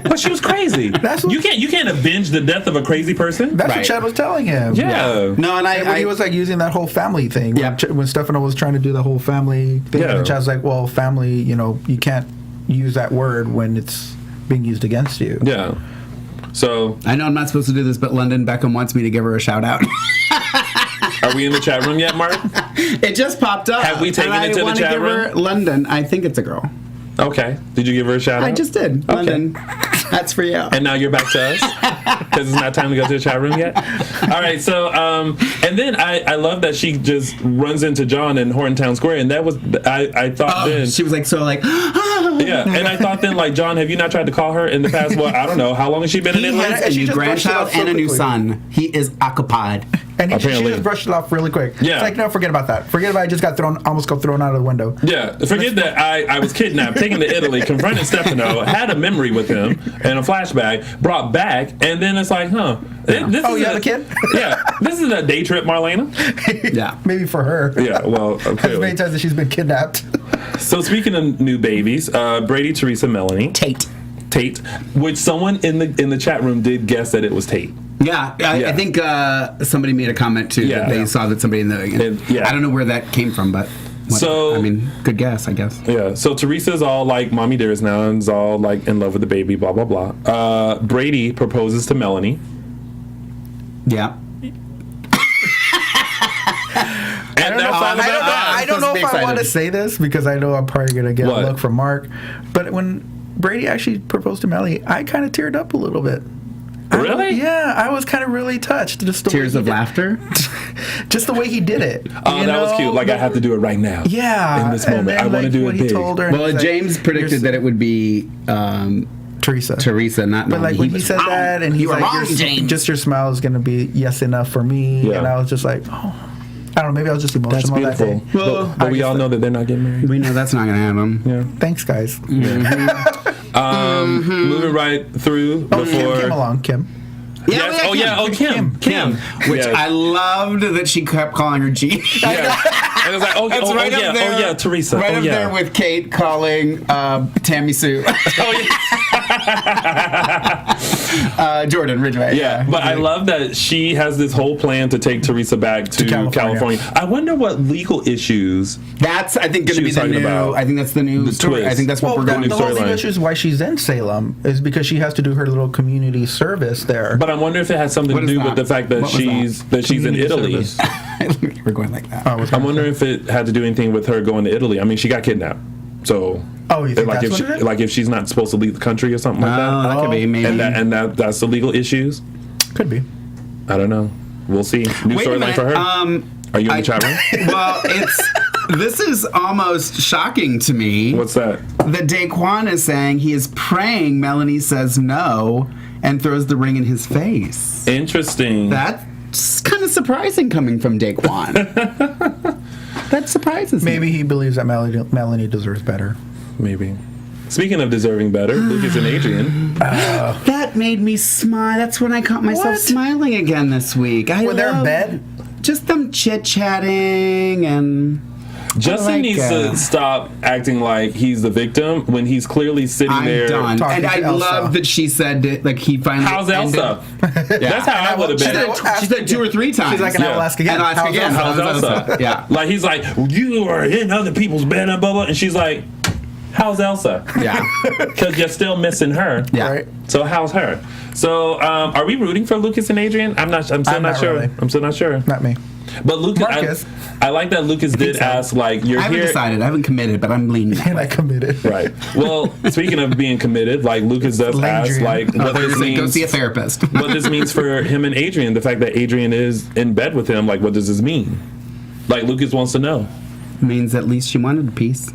But she was crazy. You can't avenge the death of a crazy person. That's Right. what Chad was telling him. Yeah. No, and And when he was like using that whole family thing, when Stefano was trying to do the whole family thing, and Chad's like, well, family, you can't use that word when it's being used against you. Yeah. So, I know I'm not supposed to do this, but London Beckham wants me to give her a shout out. are we in the chat room yet, Mark? It just popped up. Have we taken and it to I the wanna chat give her room? London, I think it's a girl. Okay. Did you give her a shout out? I just did. Okay. London, that's for you. And now you're back to us because it's not time to go to the chat room yet. All right. So, and then I love that she just runs into John in Hortontown Square, and that was I thought then She was like, yeah, and I thought then like, John, have you not tried to call her in the past? Well, I don't know how long has she been in he Italy? has a she new just brushed it grandchild off so and a new quickly. son. He is occupied. And she Apparently. just brushed it off really quick. Yeah. It's like, no, forget about that. Forget about it. I just almost got thrown out of the window. Yeah, forget that I was kidnapped, taken to Italy, confronted Stefano, had a memory with him and a flashback, brought back, and then it's like, this Oh, is you have a kid? Yeah, this is a day trip, Marlena. Yeah. Maybe for her. Yeah, well, As clearly. many times that she's been kidnapped. So speaking of new babies, Brady, Teresa, Melanie, Tate. which someone in the chat room did guess that it was Tate. Yeah, I think somebody made a comment too Yeah. that they saw that somebody in the. Yeah. I don't know where that came from, but So- I mean, good guess, I guess. Yeah, so Teresa's all like mommy dearest now and is all like in love with the baby, blah blah blah. Brady proposes to Melanie, Yeah. and that's all about that. I don't know if I want to say this because I know I'm probably going to get What? a look from Mark. But when Brady actually proposed to Melanie, I kind of teared up a little bit. Really? Yeah, I was kind of really touched. Just the Tears way of he did- laughter. Just the way he did it. Oh, that was cute. Like I have to do it right now. Yeah. In this and moment, then, I want to like, do when it he big. told her, Well, he's like, James predicted that it would be Teresa. Teresa, not But like when he was said wrong. that, and he's You were like, wrong, James. just your smile is going to be yes enough for me. Yeah. And I was just like, oh, I don't know, maybe I was just That's emotional that beautiful. day. Well, but I we guess all know that they're not getting married. We know that's not going to happen. Yeah. Thanks, guys. Moving right through Oh, before. Kim came along, Kim. Yes. Oh yeah. Oh Kim. Which Yes. I loved that she kept calling her Jean. Yeah. And it was like, oh, That's oh, right oh, yeah, up there. oh yeah, Teresa. Right oh up yeah. there with Kate calling Tammy Sue. Jordan Ridgway. Yeah, but I love that she has this whole plan to take Teresa back to California. California. I wonder what legal issues. That's, I think, going She to be was the talking new. about I think that's the new the story. twist. I think that's what Well, we're the, going to the do. whole storyline. issue is why she's in Salem is because she has to do her little community service there. But I wonder if it has something What to is do with that? the fact that What was she's in Community Italy. service. We're going like that. I wonder if it had to do anything with her going to Italy. I mean, she got kidnapped, so. Oh, you think like that's if what it is? like if she's not supposed to leave the country or something like Oh, that, that could be maybe. and that's the legal issues. Could be. I don't know. We'll see. New Wait a storyline minute. for her. Are you in the chat room? Well, this is almost shocking to me. What's that? That Daquan is saying he is praying Melanie says no and throws the ring in his face. Interesting. That's kind of surprising coming from Daquan. That surprises me. Maybe he believes that Melanie deserves better. Maybe. Speaking of deserving better, Lucas and Adrian. That made me smile. That's when I caught myself What? smiling again this week. Were they in love bed? Just them chit-chatting and... Justin like, needs to stop acting like he's the victim when he's clearly sitting I'm there. done. talking And to I Elsa. love that she said that, like, he finally How's Elsa? ended- That's how I would have She been. said, she said 2 or 3 times. She's like, and Yeah. I'll ask again. And I'll ask How's again. Elsa? How's Elsa? Yeah. Like he's like, you are in other people's bed and blah blah, and she's like, how's Elsa? Yeah. Because you're still missing her. Yeah. Right. So how's her? So are we rooting for Lucas and Adrian? I'm still not not sure. really. I'm still not sure. Not me. But Lucas, Marcus. I like that Lucas did so. ask like, you're I haven't here. decided. I haven't committed, but I'm leaning. And I committed. Right. Well, speaking of being committed, like Lucas does ask Landrian. like what this Go means. see a therapist. What this means for him and Adrian, the fact that Adrian is in bed with him, like what does this mean? Like Lucas wants to know. Means at least she wanted a piece.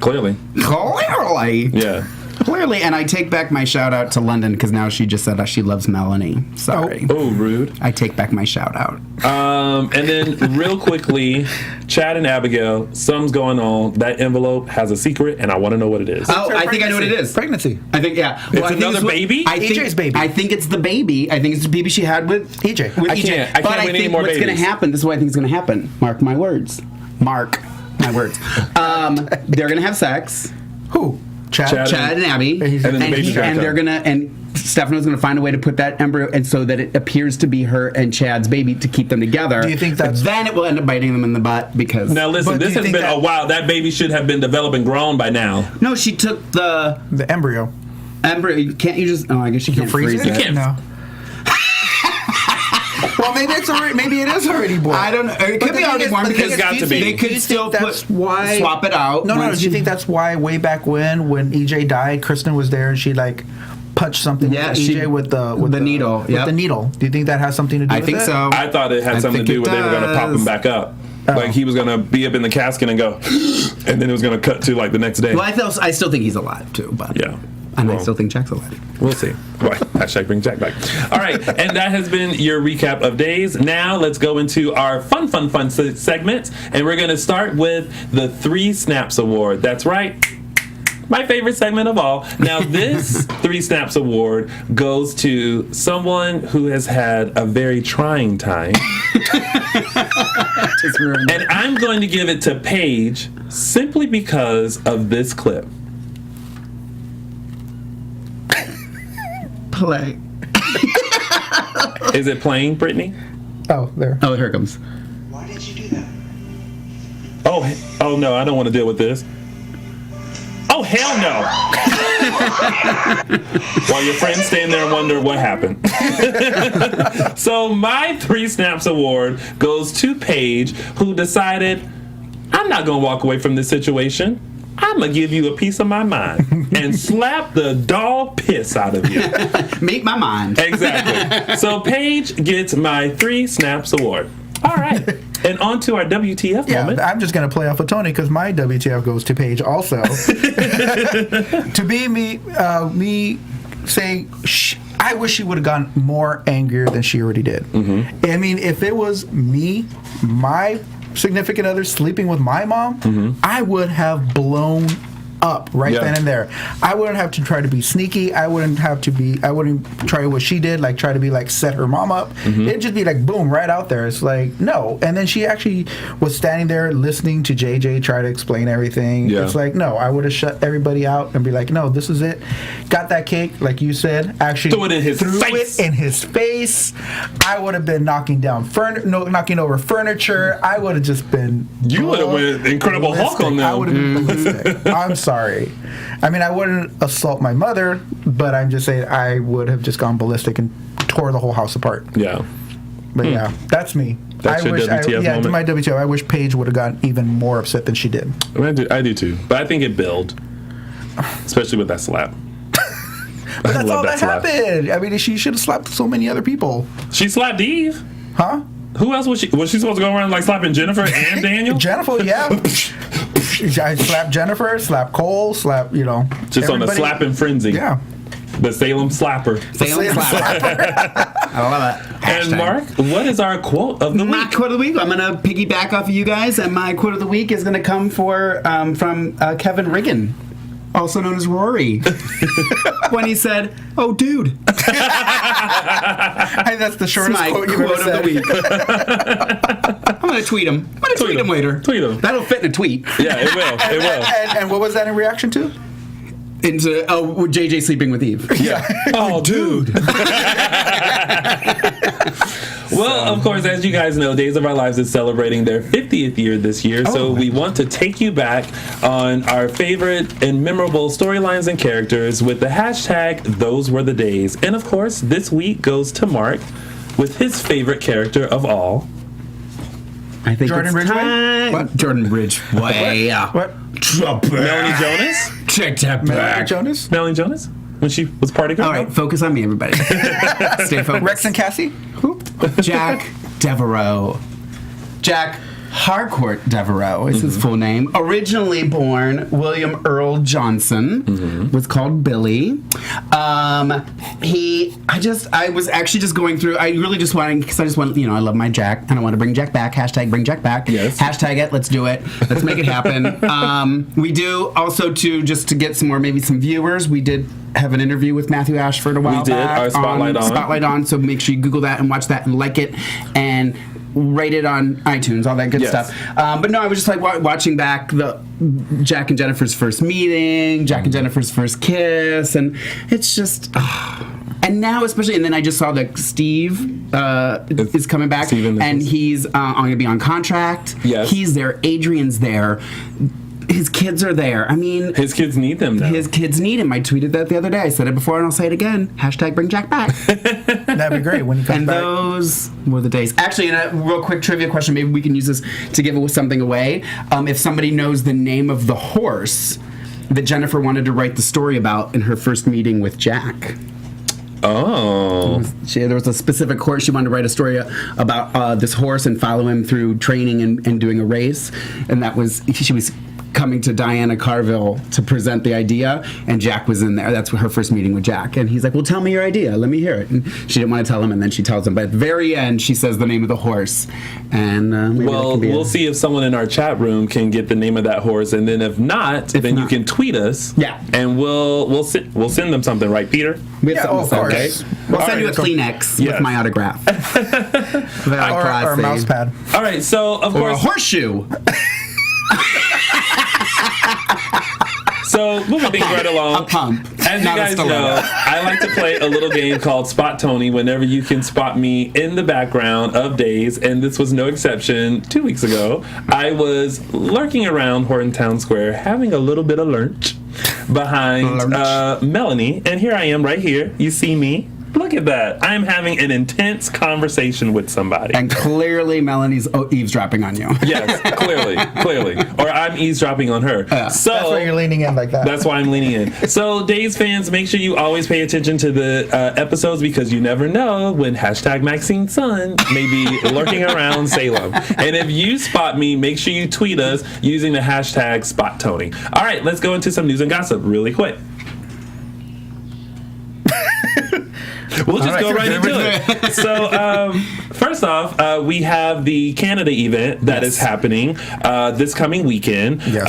Clearly. Clearly. Yeah. Clearly. And I take back my shout out to London because now she just said that she loves Melanie. Sorry. Oh, rude. I take back my shout out. And then real quickly, Chad and Abigail, something's going on. That envelope has a secret, and I want to know what it is. Oh, I think I know what it is. Pregnancy. I think, yeah. It's I think another what- baby? I think, EJ's baby. I think it's the baby. I think it's the baby she had with EJ. With I can't But win I any think more what's going to babies. happen, this is what I think is going to happen. Mark my words. Mark my words. They're going to have sex. Who? Chad? Chad and Abby. And then the baby's gonna and come. they're going to... And Stefano's going to find a way to put that embryo and so that it appears to be her and Chad's baby to keep them together. Do you think that's- Then it will end up biting them in the butt because... Now listen, But do this you has think been that- a while. That baby should have been developed and grown by now. No, she took the The embryo. embryo. Can't you just... Oh, I guess you can't freeze freeze it? it. can't. No. Well, maybe it is already born. I don't know. It could be already born because it's got to be. they could still swap it out. No. Do you think that's why way back when EJ died, Kristen was there and she like punched something? Yeah, with EJ with the needle. With the needle. Do you think that has something to do with it? I think so. I thought it had something to do with they were going to pop him back up. Like he was going to be up in the casket and go, and then it was going to cut to like the next day. Well, I still think he's alive too, but Yeah. and Well, I still think Jack's alive. We'll see. Right. Hashtag bring Jack back. All right. And that has been your recap of days. Now let's go into our fun segment. And we're going to start with the 3 Snaps Award. That's right. My favorite segment of all. Now, this 3 Snaps Award goes to someone who has had a very trying time. And I'm going to give it to Paige simply because of this clip. Play. Is it playing, Brittany? Oh, there. Oh, here it comes. Why did you do that? Oh no, I don't want to deal with this. Oh, hell no. While your friends stand there and wonder what happened. So my 3 Snaps Award goes to Paige, who decided, I'm not going to walk away from this situation. I'm going to give you a piece of my mind and slap the dog piss out of you. Make my mind. Exactly. So Paige gets my 3 Snaps Award. All right. And on to our WTF moment. I'm just going to play off of Tony because my WTF goes to Paige also. To be me saying, I wish she would have gotten more angrier than she already did. Mm-hmm. I mean, if it was me, my significant other sleeping with my mom, I would have blown up then and there. I wouldn't have to try to be sneaky. I wouldn't try what she did, like try to be like set her mom up. It'd just be like boom, right out there. It's like, no. And then she actually was standing there listening to JJ try to explain everything. It's like, no, I would have shut everybody out and be like, no, this is it. Got that cake, like you said, actually threw it in his face. I would have been knocking over furniture. I would have just been You would have went Incredible Hulk on them. I would have been ballistic. I'm sorry. I mean, I wouldn't assault my mother, but I'm just saying I would have just gone ballistic and tore the whole house apart. Yeah. But yeah, that's me. That's your WTF moment? My WTF. I wish Paige would have gotten even more upset than she did. I do too. But I think it built, especially with that slap. But that's all that happened. I mean, she should have slapped so many other people. She slapped Eve. Huh? Who else was she? Was she supposed to go around like slapping Jennifer and Daniel? Jennifer, yeah. I slapped Jennifer, slapped Cole, slapped, just everybody. on the slapping frenzy. Yeah. The Salem slapper. Salem slapper. I love it. And Mark, what is our quote of the week? My quote of the week. I'm gonna piggyback off of you guys, and my quote of the week is gonna come from Kevin Riggin, also known as Rory, when he said, "Oh, dude." I think that's the shortest my quote you've ever of said. the week. I'm gonna tweet him. Tweet him later. Tweet him. That'll fit in a tweet. Yeah, it will. It will. And what was that in reaction to? Into JJ sleeping with Eve. Yeah. Oh, dude. Well, of course, as you guys know, Days of Our Lives is celebrating their 50th year this year, so we want to take you back on our favorite and memorable storylines and characters with the hashtag Those Were the Days. And of course, this week goes to Mark with his favorite character of all. I think Jordan it's Ridgway? time. What? Jordan Ridgway. What? Melanie Jonas? Check that Melanie back. Jonas? Melanie Jonas? When she was party girl? All right, focus on me, everybody. Stay focused. Rex and Cassie? Who? Jack Devereaux. Jack Harcourt Devereaux is his full name. Originally born William Earl Johnson, was called Billy. I was actually just going through. I really just wanted, because I just want, I love my Jack, and I want to bring Jack back. Hashtag bring Jack back. Yes. Hashtag it. Let's do it. Let's make it happen. We do also to get some more, maybe some viewers. We did have an interview with Matthew Ashford a while back. Our Spotlight on. Spotlight on. So make sure you Google that and watch that and like it and rate it on iTunes, all that good stuff. But no, I was just like watching back the Jack and Jennifer's first meeting, Jack and Jennifer's first kiss, and it's just. And now, especially, and then I just saw that Steve is coming back, and he's going to be on contract. Yes. He's there. Adrian's there. his kids are there. I mean, His kids need them now. his kids need him. I tweeted that the other day. I said it before and I'll say it again. #bring Jack back. That'd be great when he comes And back. those were the days. Actually, and a real quick trivia question. Maybe we can use this to give something away. If somebody knows the name of the horse that Jennifer wanted to write the story about in her first meeting with Jack. Oh. There was a specific horse she wanted to write a story about this horse and follow him through training and doing a race. And that was, she was coming to Diana Carville to present the idea, and Jack was in there. That's her first meeting with Jack. And he's like, well, tell me your idea. Let me hear it. And she didn't want to tell him, and then she tells him. But at the very end, she says the name of the horse. And maybe Well, that can be we'll see if someone in our chat room can get the name of that horse, and then if not, then you can tweet us. Yeah. And we'll send them something, right, Peter? We have Yeah, something of to say. course. Okay. We'll All send you a right. Kleenex Yes. with my autograph. Very Or a classy. mouse pad. All right. So of Or a course, horseshoe. so moving things right along. A pump. As you Not a guys stiletto. know, I like to play a little game called Spot Tony whenever you can spot me in the background of days, and this was no exception. 2 weeks ago, I was lurking around Horton Town Square having a little bit of lunch behind Melanie, and here I am right here. You see me. Look at that. I'm having an intense conversation with somebody. And clearly Melanie's eavesdropping on you. Yes, clearly. Or I'm eavesdropping on her. So That's why you're leaning in like that. that's why I'm leaning in. So, Days fans, make sure you always pay attention to the episodes because you never know when Maxine Sun may be lurking around Salem. And if you spot me, make sure you tweet us using the hashtag SpotTony. All right, let's go into some news and gossip really quick. We'll just go right into it. So, first off, we have the Canada event that is happening this coming weekend. Yes.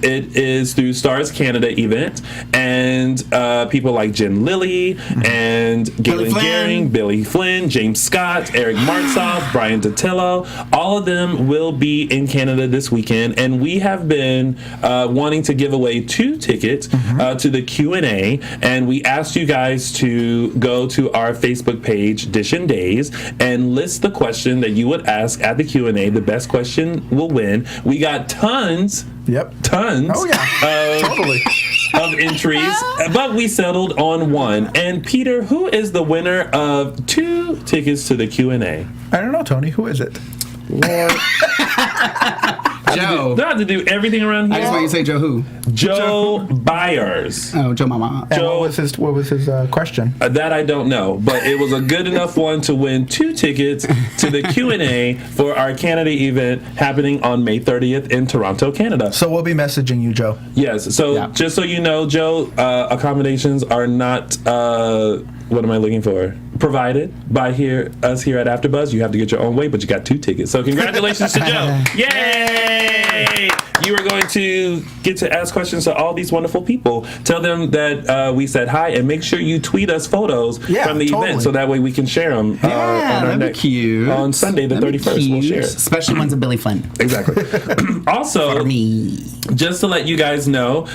It is through Stars Canada event, and people like Jen Lilly and Galen Flynn. Gehring, Billy Flynn, James Scott, Eric Martzoff, Brian Datillo, all of them will be in Canada this weekend, and we have been wanting to give away 2 tickets to the Q&A, and we asked you guys to go to our Facebook page, DISHIN Days, and list the question that you would ask at the Q&A. The best question will win. We got tons. Tons. Oh, yeah. Totally. Of entries, but we settled on one. And Peter, who is the winner of 2 tickets to the Q&A? I don't know, Tony. Who is it? Joe. Do I have to do everything around I here? just want you to say Joe who? Joe Byers. Oh, Joe Mama. And Joe- what was his question? That I don't know, but it was a good enough one to win 2 tickets to the Q&A for our Canada event happening on May 30th in Toronto, Canada. So we'll be messaging you, Joe. Yes, so Yeah. just so you know, Joe, accommodations are not, what am I looking for? Provided by us here at AfterBuzz. You have to get your own way, but you got 2 tickets. So congratulations to Joe. Yay! You are going to get to ask questions to all these wonderful people. Tell them that we said hi, and make sure you tweet us photos Yeah, from the totally. event so that way we can share them That'd be cute. on Sunday the That'd be 31st. We'll cute. share it. Especially ones of Billy Flynn. Exactly. Also, For me. just to let you guys know,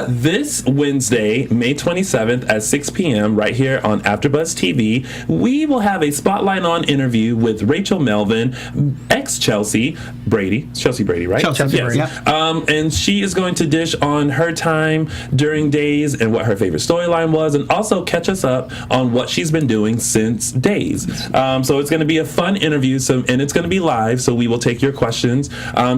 this Wednesday, May 27th at 6 p.m. right here on AfterBuzz TV, we will have a Spotlight On interview with Rachel Melvin, ex-Chelsea Brady. It's Chelsea Brady, right? Chelsea Brady, Yes. And she is going to dish on her time during Days and what her favorite storyline was, and also catch us up on what she's been doing since Days. So it's going to be a fun interview, and it's going to be live, so we will take your questions.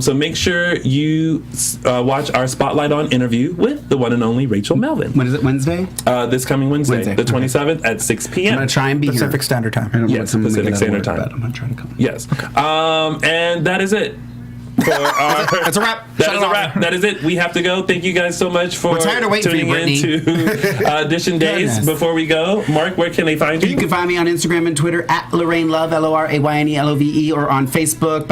So make sure you watch our Spotlight On interview with the one and only Rachel Melvin. When is it? Wednesday? This coming Wednesday, Wednesday, the okay. 27th at 6 p.m. I'm gonna try and be Pacific here. Standard Time. I don't Yes, want to Pacific get out of Standard work, Time. but I'm gonna try to come. Yes. And that is it. For our, That's a wrap. That Shut is it a off. wrap. That is it. We have to go. Thank you guys so much for We're tired of waiting for tuning you, in to DISHIN Days. Goodness. Before we go, Mark, where can they find you? You can find me on Instagram and Twitter at Lorraine Love, LORAYNELOVE, or on Facebook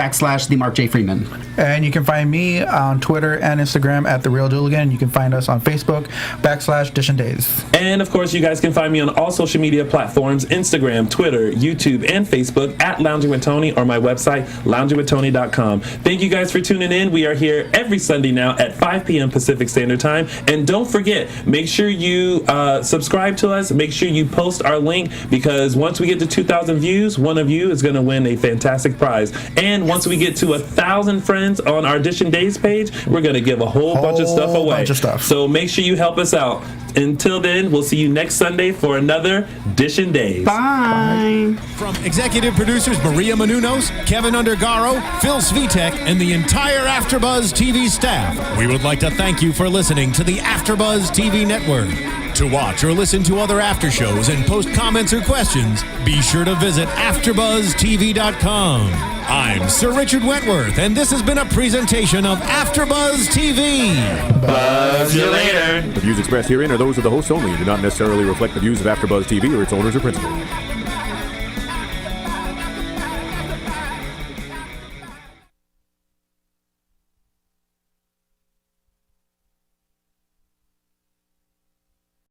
/ the Mark J. Freeman. And you can find me on Twitter and Instagram at The Real Dooligan. You can find us on Facebook / DISHIN Days. And of course, you guys can find me on all social media platforms: Instagram, Twitter, YouTube, and Facebook at Lounging with Tony, or my website, loungingwithtony.com. Thank you guys guys for tuning in. We are here every Sunday now at 5 p.m. Pacific Standard Time. And don't forget, make sure you subscribe to us. Make sure you post our link, because once we get to 2,000 views, one of you is going to win a fantastic prize. And once we get to 1,000 friends on our Dishin Days page, we're going to give a whole bunch of stuff away. So make sure you help us out. Until then, we'll see you next Sunday for another Dishin Days. Bye. From executive producers Maria Menounos, Kevin Undergaro, Phil Svitek, and the entire AfterBuzz TV staff, we would like to thank you for listening to the AfterBuzz TV network. To watch or listen to other after shows and post comments or questions, be sure to visit AfterBuzzTV.com. I'm Sir Richard Wentworth, and this has been a presentation of AfterBuzz TV. Buzz you later. The views expressed herein are those of the hosts only and do not necessarily reflect the views of AfterBuzz TV or its owners or principals.